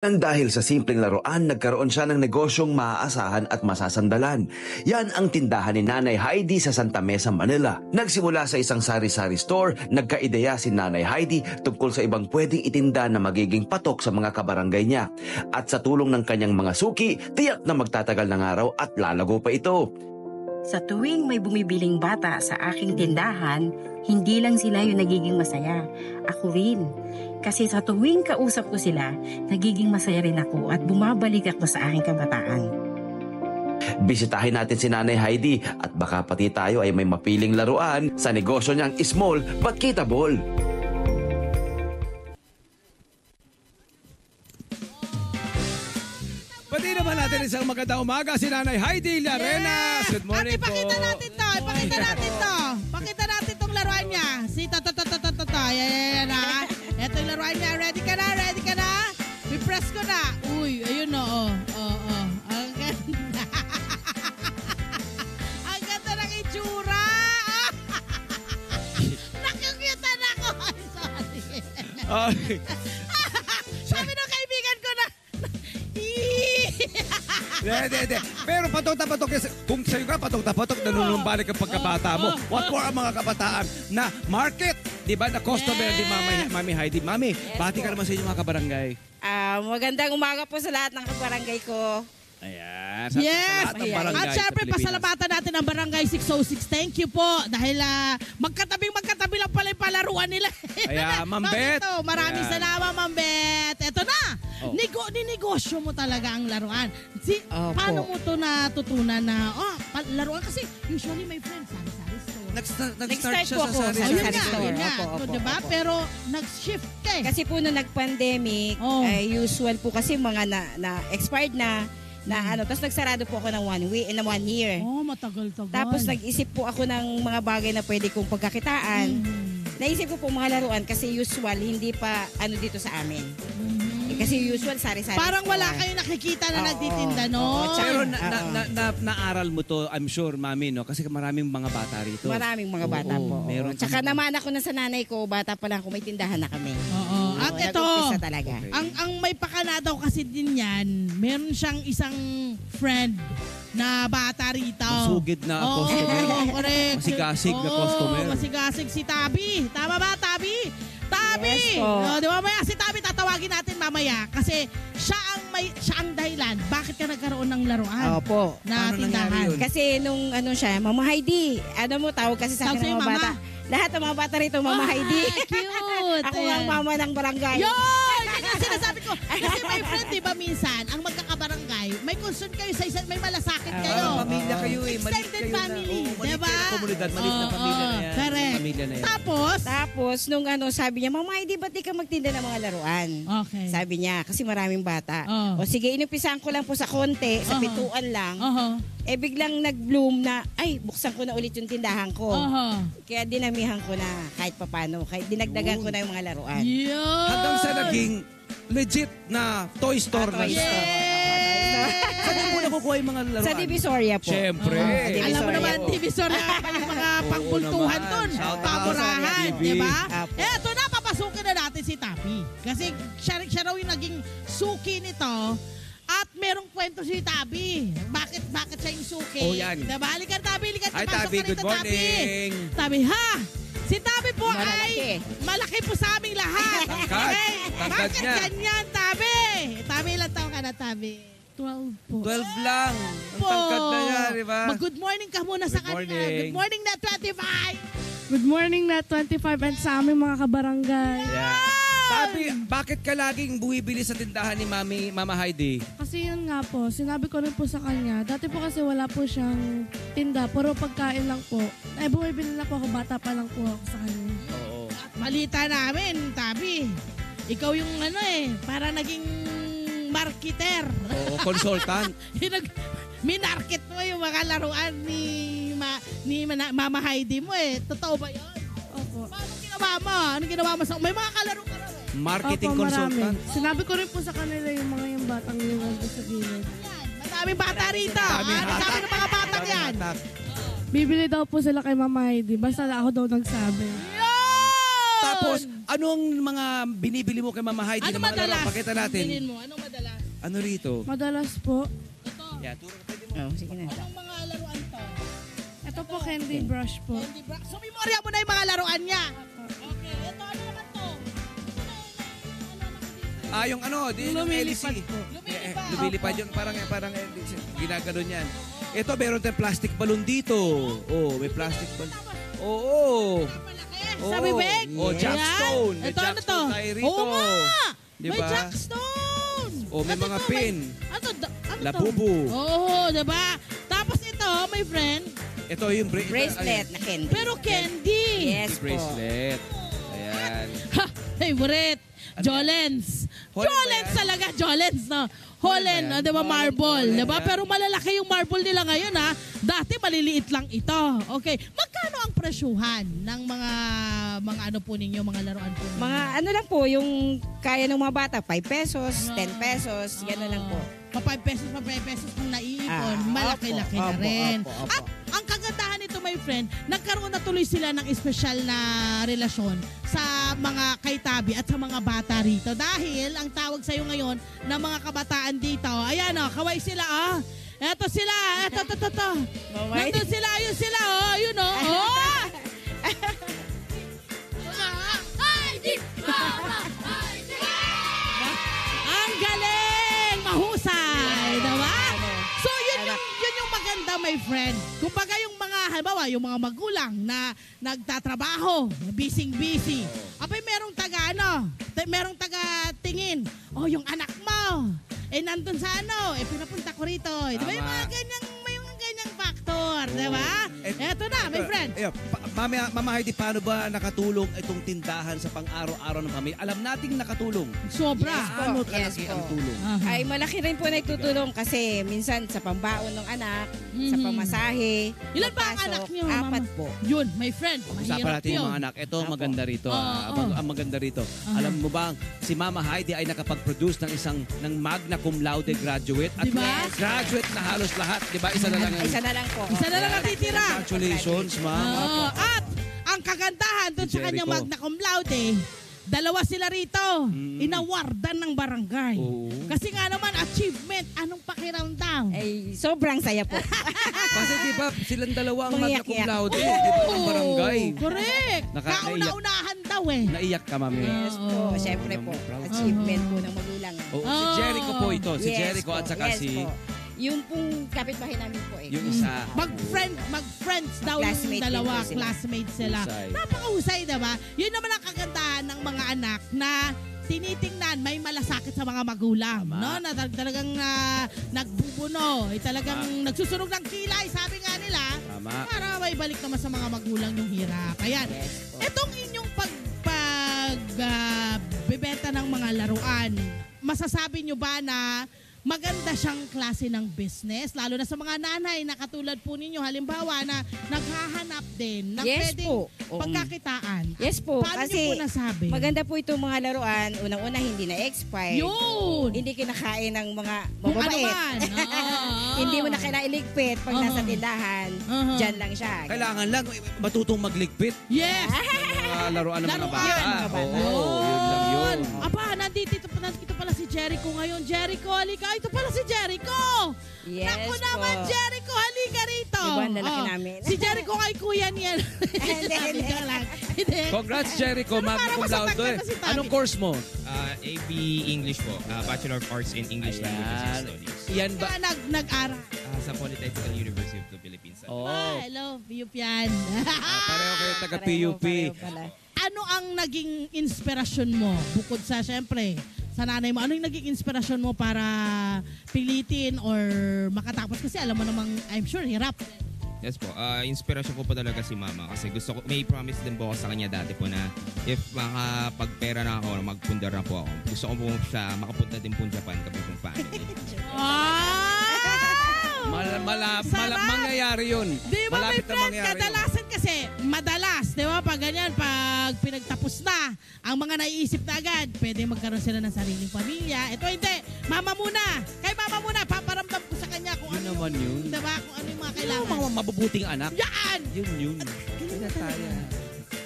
Dahil sa simpleng laruan, nagkaroon siya ng negosyong maaasahan at masasandalan. Yan ang tindahan ni Nanay Heidi sa Santa Mesa, Manila. Nagsimula sa isang sari-sari store, nagkaideya si Nanay Heidi tungkol sa ibang pwedeng itinda na magiging patok sa mga kabarangay niya. At sa tulong ng kanyang mga suki, tiyak na magtatagal ng araw at lalago pa ito. Sa tuwing may bumibiling bata sa aking tindahan, hindi lang sila yung nagiging masaya. Ako rin. Kasi sa tuwing kausap ko sila, nagiging masaya rin ako at bumabalik ako sa aking kabataan. Bisitahin natin si Nanay Heidi at baka pati tayo ay may mapiling laruan sa negosyo niyang small but kitable. Pati naman natin isang magandang umaga si Nanay Heidi Larenas. Good morning po. Ipakita natin to. Pakita natin tong laruan niya. Si Yan na. Ito yung laruan niya. Ready ka na? I-press ko na. Uy, ayun na. Ang ganda. Ang ganda ng itsura. Nakukyutan ako. Sorry. Sabi ng kaibigan ko na. Hindi. Pero patok na patok. Kung sa'yo ka patok na patok, nanunumbalik ang pagkabata mo. What for ang mga kabataan na market? Diba na customer ni Mami Heidi. Mami, bati ka naman sa inyo mga kabarangay. Magandang umaga po sa lahat ng kabarangay ko. Ayan. Yes! Sa lahat ng barangay At syempre, sa Pilipinas. pasalamatan natin ang Barangay 606. Thank you po. Dahil magkatabi lang pala yung palaruan nila. Kaya, Ma'am Bet. Maraming Ayan. salamat, Ma'am Bet. Ito na. Oh. Ninegosyo mo talaga ang laruan. Opo. Paano mo to natutunan na, laruan? Kasi usually my friends, sari-sari store. Nag-start siya po sa ako sarili. sa Ayun sari nga, store. yun nga. Opo. Diba? Pero nag-shift ka eh. Kasi po nung nag-pandemic, usual po kasi mga na-expired na tapos nagsarado po ako ng 1 year. Oh, matagal-tagal. Tapos nag-isip po ako ng mga bagay na pwede kong pagkakitaan. Naisip ko po mga laruan kasi usual, hindi pa dito sa amin. Kasi usual, sari-sari. Parang store. wala kayo nakikita na nagtitinda, no? Oo, Pero naaral mo to, I'm sure, Mami, no? Kasi maraming mga bata rito. Maraming mga bata po. Meron Tsaka naman ako na sa nanay ko, bata pa lang ako, may tindahan na kami. Oo. At ito, nag-umpisa talaga. ang may pakana daw kasi din yan, meron siyang isang friend na bata rito. Masugid na customer. Oo, correct. Masigasig na customer. Masigasig si Tabi. Tama ba, Tabi? Tabi! Yes po. Di ba, mamaya si Tabi tatawagin natin mamaya kasi siya ang dahilan bakit ka nagkaroon ng laruan Opo. na Paano nangyari tindahan. yun? Kasi nung siya, Mama Heidi, tawag kasi sa Tawag akin sa'yo, ng mga Mama? bata. Lahat ng mga bata rito, Mama Heidi. Cute! Ako ang mama ng barangay. Yun! Yun yung sinasabi ko. Kasi my friend, di ba minsan, ang magkakabarangay, may concern kayo sa isa, may malasakit kayo. Pamilya kayo eh. Maliit Extended kayo family, na. Maliit diba? kayo na komunidad. Maliit na pamilya na yan. Correct. Pamilya na yan. Tapos, Nung sabi niya, Mama Heidi, ba't di ka magtinda ng mga laruan? okay. Sabi niya, kasi maraming bata. Oh. O sige, inumpisahan ko lang po sa konti, sa pituan lang. Biglang nag-bloom na, buksan ko na ulit yung tindahan ko. Kaya dinamihan ko na kahit papano. Kahit dinagdagan ko na yung mga laruan. Yun! Hanggang sa naging legit na toy store na Toy siya. Saan mo nakukuha yung mga laruan? Sa Divisoria po. Siyempre. Divisoria Alam mo naman, po. Divisoria yung mga pangkultuhan naman. dun. Shout out Paburahan, sa TV. di ba? Apo. Eto na, papasukin na natin si Tapi. Kasi siya raw yung naging suki nito. At merong kwento si Tabi. Bakit siya yung suki? Oh, yan. Diba? Halika, Tabi. Halika, Hi, pasok Tabi. ka rito, Good morning. Tabi, ha? Si Tabi po Malalaki. ay malaki po sa aming lahat. Tangkad. Tangkad Bakit niya. ganyan, Tabi? Tabi, ilang taon ka na, Tabi? 12 po. 12 lang. Ang tangkad na yan, di ba? Mag-good morning ka muna sa Good kanila. morning. Good morning na 25. Good morning na 25 and sa aming mga kabarangay. Yeah. Sabi, bakit ka laging buwibili sa tindahan ni Mama Heidi? Kasi yun nga po, sinabi ko rin po sa kanya, dati po kasi wala po siyang tinda, puro pagkain lang po. Ay, bumibili na po ako, bata pa lang po ako sa kanya. Oo. Balita namin, Tabi. Ikaw yung para naging marketer. Oo, consultant. Minarket mo yung mga laruan ni Mama Heidi mo Totoo ba yun? Opo. Paano ginawa mo? Ano ginawa mo? May mga kalaro ka rin. Marketing Opo, consultant. marami. Sinabi ko rin po sa kanila yung mga yung batang yung nandun sa gilid. Yan. Madaming bata rito. Daming Ano hatak. sabi ng mga batang yan? Hatak. Bibili daw po sila kay Mama Heidi, basta ako daw nagsabi. Yun! Tapos, ano ang mga binibili mo kay Mama Heidi Ano na mga madalas? laruan? Pakita natin. Bilhin mo? Anong madalas? Ano rito? Madalas po. Ito. Yeah, turo ka pwede mo. Oh, sige na. Anong mga laruan to? Ito po candy brush po. Candy Brush. So, memorya mo na yung mga laruan niya. Okay, ito ano naman to? Yung ano, di yung Lumilipad LC. po. Lumilipad yung parang ginagano niyan. Ito, meron tayong plastic balloon dito. Oh, may plastic balloon. Oo. Oh, Sa bibig? Oh, jackstone. Yan. May Ito, ano to? jackstone tayo rito. Oo nga! Diba? May jackstone! Oh, may At mga ito, pin. Ano to? Labubu. Oo, diba? Tapos ito, my friend, Ito yung Bracelet na candy. pero candy. Yes po. Bracelet. Ayan. Ha! Favorite. Jolens. Holland ba Jolens yan? talaga. Jolens, no? Holland, ba yan? di ba? Marble. Holland Di ba? yan. Pero malalaki yung marble nila ngayon, ha? Dati maliliit lang ito. Okay. Magkano ang presyuhan ng mga ano po ninyo, mga laruan po ninyo? Mga ano lang po, yung kaya ng mga bata, 5 pesos, 10 pesos, gano'n lang po. Pa 5 pesos, kung naiipon, Ah, malaki-laki opo, na opo, rin. opo, opo. At ang kagandahan nito, my friend, nagkaroon na tuloy sila ng espesyal na relasyon sa mga kaitabi at sa mga bata rito. Dahil ang tawag sa'yo ngayon ng mga kabataan dito, ayan o, kaway sila Eto sila, eto. Mamay. Nandun sila, ayun sila ayun o. Oh! Ang galing! Mahusay! Diba? So, yun yung maganda, my friend. Kumbaga yung mga, halimbawa, yung mga magulang na nagtatrabaho, busy. Abay, merong merong taga-tingin. Oh, yung anak mo. Nandun sa pinapunta ko rito. Di ba yung mga ganyang factor, di ba? Eto na, my friend. Mama Heidi, paano ba nakatulong itong tindahan sa pang-araw-araw ng pamilya? Alam nating nakatulong. Sobra. Yes po. Ano Yes kalaki po. ang tulong? Ay, malaki rin po na itutulong kasi minsan sa pambaon ng anak, sa pamasahe. Ilan ba ang pagpasok, anak niyo, 4 Mama? po. Yun, my friend. Usapan Mahirap natin yung yun. mga anak. Ito, Apo. maganda rito. Ang maganda rito. Alam mo ba, si Mama Heidi ay nakapag-produce ng magna cum laude graduate. At Diba? graduate na halos lahat. Diba? Isa na lang. Isa na lang po. Isa na lang natitira. Congratulations, ma'am. At ang kagandahan doon Si sa kanyang Jericho. magna cum laude, dalawa sila rito. Inawardan ng barangay. Oo. Kasi nga naman, achievement. Anong pakiramdam? Ay, sobrang saya po. Kasi di ba, silang dalawa ang magna cum Umiyak-iyak. laude. Di ba, ang barangay. Correct. Nakakaiyak. Kauna-unahan daw eh. Naiyak ka, mami. Yes po, syempre po. Achievement po ng magulang. Oo, si Jericho po ito. Si Yes Jericho po, at saka yes si po. Yung pong kapitbahay namin po yung isa. Mag-friends daw Classmate yung dalawa. din po sila. Classmates sila. Husay. Napakahusay, diba? Yun naman ang kagandahan ng mga anak na tinitingnan may malasakit sa mga magulang. Tama. No? Na talagang nagbubuno. Talagang nagsusunog ng kilay, sabi nga nila. Tama. Para may balik naman sa mga magulang yung hirap. Ayan. Yes po. Itong inyong bebenta ng mga laruan, masasabi nyo ba na maganda siyang klase ng business, lalo na sa mga nanay na katulad po ninyo, halimbawa na naghahanap din ng Yes pwedeng po. pagkakitaan. Yes po, Paano kasi niyo po nasabi? maganda po itong mga laruan. Unang-una, hindi na expired. Yun! Hindi kinakain ng mga Kung ano mababait. man. Hindi mo na kailangan iligpit pag nasa tindahan. Dyan lang siya. Kailangan lang matutong magligpit. Yes! Mga laruan ng mga Laruan. bata. Mga bata. Oo, yun lang yun. Aba, nandito pala si Jericho ngayon. Jericho, halika. Ito pala si Jericho. Yes Naku po. naman, Jericho, halika rito. Diba, ang lalaki namin. Si Jericho ay kuya niya. Hindi. Joke lang. Hindi. Congrats, Jericho. Magna para cum masatag laude. na si Tabi. Anong course mo? AP English po. Bachelor of Arts in English Languages and Studies. Yan ba? Kaya nag-aral. Sa Polytechnical University of the Philippines. Oh. Hello, Piyup yan. Pareho kayo taga Pareho, PUP. pareho pala. Ano ang naging inspirasyon mo? Bukod sa, syempre, sa nanay mo, ano yung naging inspirasyon mo para pilitin or makatapos? Kasi alam mo namang, I'm sure, hirap. Yes po. Inspirasyon ko po talaga si Mama kasi gusto ko, may promise din po ako sa kanya dati po na if makapagpera na ako, magpundar na po ako. Gusto ko po siya makapunta din po Japan kami pong family. Sarap! Mangyayari yun. Di ba, Malapit my na friend, mangyari yun. kadalasan kasi, madalas, di ba, pag ganyan, pag pinagtapos na, ang mga naiisip na agad, pwede magkaroon sila ng sariling pamilya. Ito hindi, mama muna. Kay mama muna, paparamdam ko sa kanya kung Yun ano naman yun. di ba, kung ano yung mga Yung kailangan. mga mabubuting anak. Yan! Yun. Kaya tayo.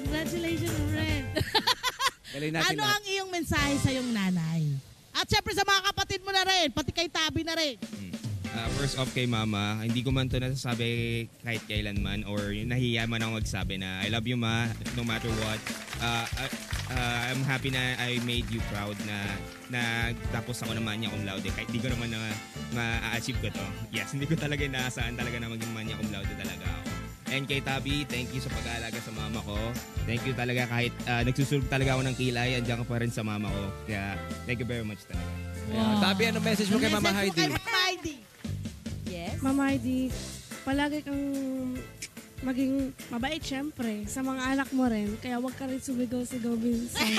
Congratulations, friend. Galing natin Ano lahat. ang iyong mensahe sa iyong nanay? At syempre sa mga kapatid mo na rin, pati kay Tabi na rin. First off kay Mama, hindi ko man to nasasabi kahit kailanman or nahiya man ako magsabi na I love you Ma, no matter what. I'm happy na I made you proud na tapos ako naman niya cum laude. Kahit di ko naman na ma-achieve ko to. Yes, hindi ko talaga inaasahan talaga na maging manya cum laude talaga ako. And kay Tabi, thank you sa pag-aalaga sa mama ko. Thank you talaga kahit nagsusulog talaga ako ng kilay, andiyan ka pa rin sa mama ko. Kaya thank you very much talaga. Tabi, ano message mo kay Mama Message mo Heidi? kay Mama Heidi. Yes. Mama Heidi, palagi kang maging mabait syempre sa mga anak mo rin. Kaya huwag ka rin sumigaw-sigaw minsan.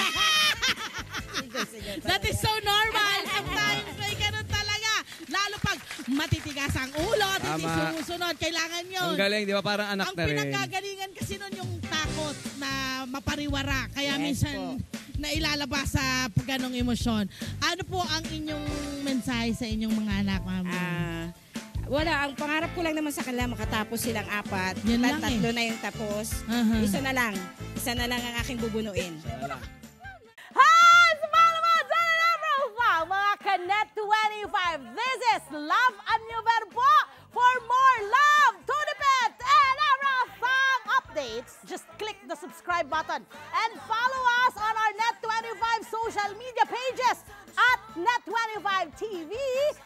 That is so normal. Sometimes may ganun talaga. Lalo pag matitigas ang ulo at hindi Tama. sumusunod. Kailangan yun. Ang galing, di ba? Parang anak Ang na rin. pinanggagalingan kasi nun yung takot na mapariwara. Kaya Yes minsan po. nailalabas sa ganong emosyon. Ano po ang inyong mensahe sa inyong mga anak, Mama? Wala, ang pangarap ko lang naman sa kanila makatapos silang 4. Yan lang Tatlo na yung tapos. Aha. Isa na lang. Isa na lang ang aking bubunuin. Hi! Sa mga profile, mga Kanet 25. This is Love Anyover po. For more love, Tunipet, and Song updates, just click the subscribe button and follow us on our Net25 social media pages at Net25 TV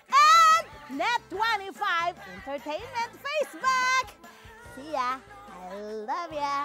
and Net25 Entertainment Facebook. See ya. I love ya.